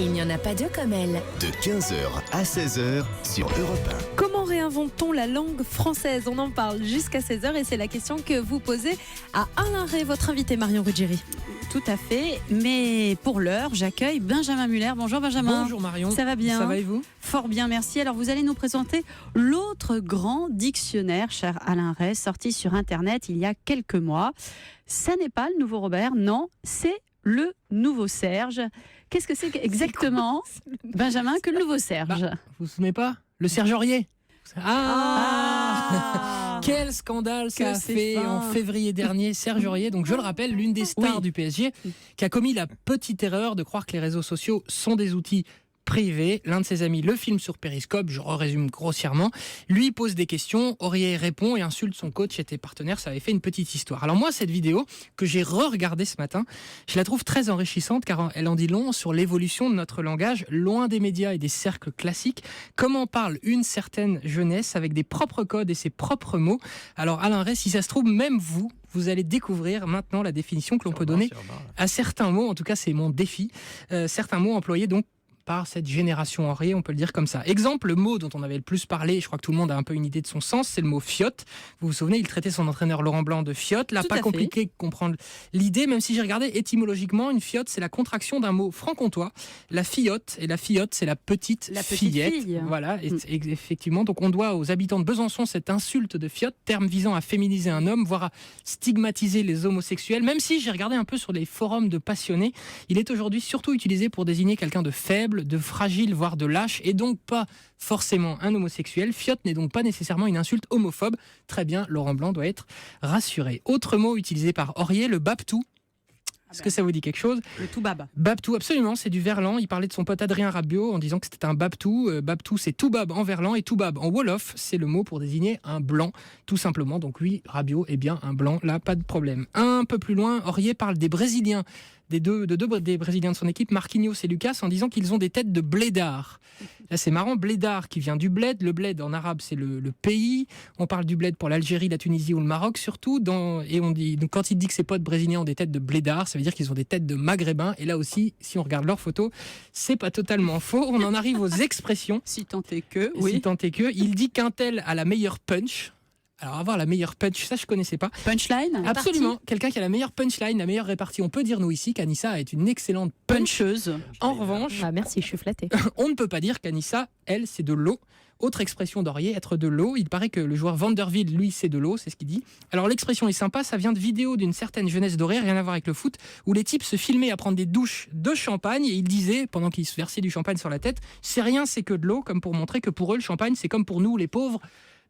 Il n'y en a pas deux comme elle. De 15h à 16h sur Europe 1. Comment réinvente-t-on la langue française ? On en parle jusqu'à 16h et c'est la question que vous posez à Alain Ray, votre invité Marion Ruggieri. Tout à fait, mais pour l'heure, j'accueille Benjamin Muller. Bonjour Benjamin. Bonjour Marion. Ça va bien ? Ça va et vous ? Fort bien, merci. Alors vous allez nous présenter l'autre grand dictionnaire, cher Alain Ray, sorti sur Internet il y a quelques mois. Ça n'est pas le nouveau Robert, non, c'est le nouveau Serge. Qu'est-ce que c'est exactement, Benjamin, que le nouveau Serge ? Vous vous souvenez pas ? Le Serge Aurier. Quel scandale ça a fait en février dernier, Serge Aurier. Donc je le rappelle, l'une des stars du PSG qui a commis la petite erreur de croire que les réseaux sociaux sont des outils privés. L'un de ses amis le filme sur Periscope, je résume grossièrement. Lui pose des questions, Aurier répond et insulte son coach et tes partenaires. Ça avait fait une petite histoire. Alors moi, cette vidéo que j'ai re-regardée ce matin, je la trouve très enrichissante car elle en dit long sur l'évolution de notre langage, loin des médias et des cercles classiques. Comment parle une certaine jeunesse avec des propres codes et ses propres mots. Alors Alain Ray, si ça se trouve, même vous allez découvrir maintenant la définition que l'on peut donner à certains mots. En tout cas, c'est mon défi. Certains mots employés donc par cette génération Aurier, on peut le dire comme ça. Exemple, le mot dont on avait le plus parlé, je crois que tout le monde a un peu une idée de son sens, c'est le mot fiotte. Vous vous souvenez, il traitait son entraîneur Laurent Blanc de fiotte. Là, pas compliqué de comprendre l'idée, même si j'ai regardé étymologiquement, une fiotte, c'est la contraction d'un mot franc-comtois. La fillotte, et la fillotte, c'est la petite fillette. Voilà, et effectivement, donc on doit aux habitants de Besançon cette insulte de fiotte, terme visant à féminiser un homme, voire à stigmatiser les homosexuels. Même si j'ai regardé un peu sur les forums de passionnés, il est aujourd'hui surtout utilisé pour désigner quelqu'un de faible, de fragile, voire de lâche, et donc pas forcément un homosexuel. Fiotte n'est donc pas nécessairement une insulte homophobe. Très bien, Laurent Blanc doit être rassuré. Autre mot utilisé par Aurier, le babtou. Est-ce que ça vous dit quelque chose ? Le tout bab. Babtou, absolument, c'est du verlan. Il parlait de son pote Adrien Rabiot en disant que c'était un babtou. Babtou, c'est tout bab en verlan, et tout bab en wolof, c'est le mot pour désigner un blanc, tout simplement. Donc lui, Rabiot est bien un blanc, là, pas de problème. Un peu plus loin, Aurier parle des Brésiliens, des deux Brésiliens de son équipe, Marquinhos et Lucas, en disant qu'ils ont des têtes de blédards. Là, c'est marrant, blédard qui vient du bled. Le bled, en arabe, c'est le pays. On parle du bled pour l'Algérie, la Tunisie ou le Maroc, surtout. Et on dit, donc, quand il dit que ses potes brésiliens ont des têtes de blédards, ça veut dire qu'ils ont des têtes de maghrébins. Et là aussi, si on regarde leurs photos, c'est pas totalement faux. On en arrive aux expressions. Si tant est que, Si tant est que. Il dit qu'un tel a la meilleure punch. Alors, avoir la meilleure punch, ça je connaissais pas. Punchline ? Absolument. Quelqu'un qui a la meilleure punchline, la meilleure répartie. On peut dire, nous ici, qu'Anissa est une excellente puncheuse. En revanche, merci, je suis flattée. On ne peut pas dire qu'Anissa, elle, c'est de l'eau. Autre expression d'Aurier, être de l'eau. Il paraît que le joueur Vanderville, lui, c'est de l'eau, c'est ce qu'il dit. Alors l'expression est sympa, ça vient de vidéos d'une certaine jeunesse dorée, rien à voir avec le foot, où les types se filmaient à prendre des douches de champagne et ils disaient, pendant qu'ils se versaient du champagne sur la tête, c'est rien, c'est que de l'eau, comme pour montrer que pour eux, le champagne, c'est comme pour nous, les pauvres,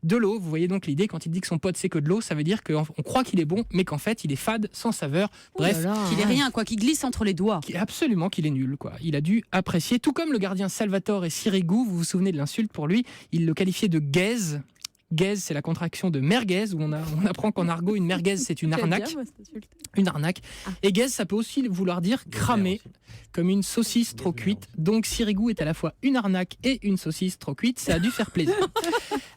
de l'eau. Vous voyez donc l'idée, quand il dit que son pote c'est que de l'eau, ça veut dire qu'on croit qu'il est bon, mais qu'en fait il est fade, sans saveur. Bref, qu'il est rien, quoi, qu'il glisse entre les doigts. Absolument qu'il est nul, quoi. Il a dû apprécier, tout comme le gardien Salvatore Sirigu, vous vous souvenez de l'insulte pour lui, il le qualifiait de gaze. Gaze, c'est la contraction de merguez, où on apprend qu'en argot, une merguez, c'est une arnaque. Une arnaque. Et gaze, ça peut aussi vouloir dire cramer, comme une saucisse trop cuite. Donc Sirigu est à la fois une arnaque et une saucisse trop cuite. Ça a dû faire plaisir.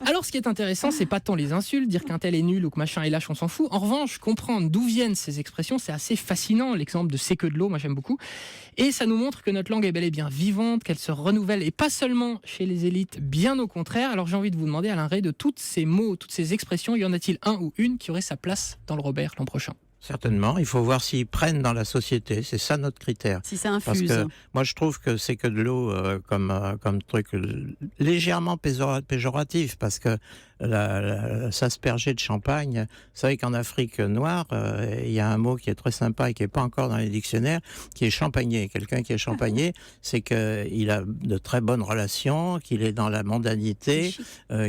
Alors, ce qui est intéressant, c'est pas tant les insultes, dire qu'un tel est nul ou que machin est lâche, on s'en fout. En revanche, comprendre d'où viennent ces expressions, c'est assez fascinant. L'exemple de c'est que de l'eau, moi j'aime beaucoup. Et ça nous montre que notre langue est bel et bien vivante, qu'elle se renouvelle, et pas seulement chez les élites, bien au contraire. Alors j'ai envie de vous demander, Alain Ray, de toutes ces mots, toutes ces expressions, y en a-t-il un ou une qui aurait sa place dans le Robert l'an prochain ? Certainement, il faut voir s'ils prennent dans la société, c'est ça notre critère. Si ça infuse. Parce que moi je trouve que c'est que de l'eau comme truc légèrement péjoratif, parce que s'asperger de champagne, vous savez qu'en Afrique noire, il y a un mot qui est très sympa et qui est pas encore dans les dictionnaires, qui est champagné. Quelqu'un qui est champagné, c'est qu'il a de très bonnes relations, qu'il est dans la mondanité,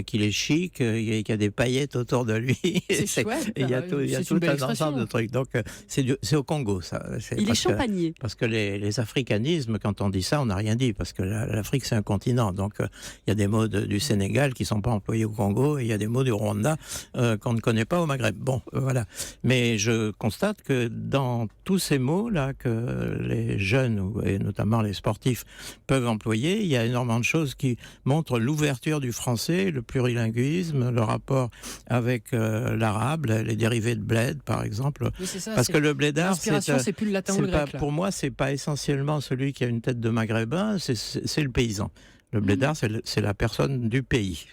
qu'il est chic, qu'il y a des paillettes autour de lui. C'est chouette. Il y a tout un ensemble de trucs. Donc c'est au Congo, ça. Il est champagné. Parce que les africanismes, quand on dit ça, on n'a rien dit, parce que l'Afrique c'est un continent. Donc il y a des mots du Sénégal qui sont pas employés au Congo, et il y a des mots du Rwanda qu'on ne connaît pas au Maghreb. Bon, voilà. Mais je constate que dans tous ces mots-là que les jeunes, et notamment les sportifs, peuvent employer, il y a énormément de choses qui montrent l'ouverture du français, le plurilinguisme, le rapport avec l'arabe, les dérivés de bled, par exemple. Oui, c'est ça, Parce que le blédard, l'inspiration, c'est plus le latin ou le grec. pour moi, c'est pas essentiellement celui qui a une tête de maghrébin, c'est le paysan. Le blédard, c'est la personne du pays.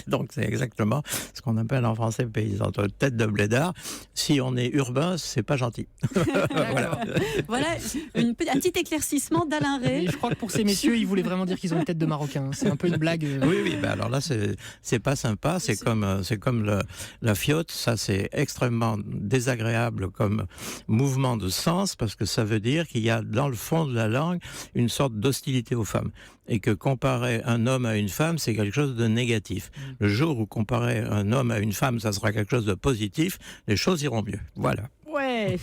Donc, c'est exactement ce qu'on appelle en français paysan. Tête de blédard. Si on est urbain, c'est pas gentil. Voilà. Voilà un petit éclaircissement d'Alain Rey. Et je crois que pour ces messieurs, ils voulaient vraiment dire qu'ils ont une tête de marocain. C'est un peu une blague. Oui, ben alors là, c'est pas sympa. C'est comme la fiotte. Ça, c'est extrêmement désagréable comme mouvement de sens parce que ça veut dire qu'il y a dans le fond de la langue une sorte d'hostilité aux femmes. Et que comparer un homme à une femme, c'est quelque chose de négatif. Le jour où comparer un homme à une femme, ça sera quelque chose de positif, les choses iront mieux. Voilà. Ouais.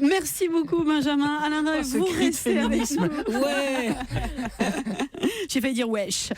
Merci beaucoup, Benjamin. Alain Rey, vous restez avec nous. Ouais. J'ai failli dire wesh.